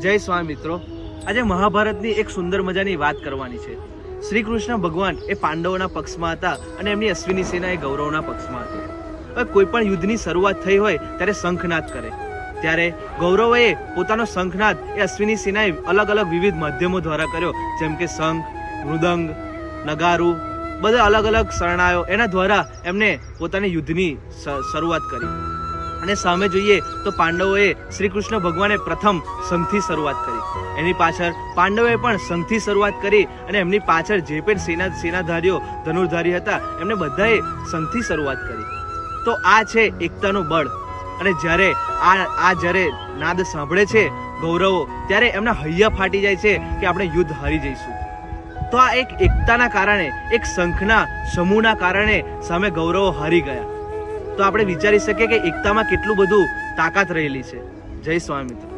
જય સ્વામી મિત્રો, આજે મહાભારતની એક સુંદર મજાની વાત કરવાની છે. શ્રી કૃષ્ણ ભગવાન એ પાંડવોના પક્ષમાં હતા અને એમની અશ્વિની સેના એ કૌરવોના પક્ષમાં હતી. હવે કોઈ પણ યુદ્ધની શરૂઆત થઈ હોય ત્યારે શંખનાદ કરે. ત્યારે કૌરવોએ પોતાનો શંખનાદ એ અશ્વિની સેનાએ અલગ અલગ વિવિધ માધ્યમો દ્વારા કર્યો, જેમ કે શંખ, મૃદંગ, નગારું, બધા અલગ અલગ શરણાયો. એના દ્વારા એમને પોતાની યુદ્ધની શરૂઆત કરી. અને સામે જોઈએ તો પાંડવોએ શ્રી કૃષ્ણ ભગવાને પ્રથમ શંખથી શરૂઆત કરી. એની પાછળ પાંડવોએ પણ શંખથી શરૂઆત કરી અને એમની પાછળ જે પણ સેનાધારીઓ ધનુર્ધારી હતા એમને બધાએ શંખથી શરૂઆત કરી. તો આ છે એકતાનું બળ. અને જ્યારે જ્યારે નાદ સાંભળે છે કૌરવો, ત્યારે એમના હૈયા ફાટી જાય છે કે આપણે યુદ્ધ હારી જઈશું. તો આ એક એકતાના કારણે, એક શંખના સમૂહના કારણે સામે કૌરવો હારી ગયા. તો આપણે વિચારી શકીએ કે એકતામાં કેટલું બધું તાકાત રહેલી છે. જય સ્વામી મિત્રો.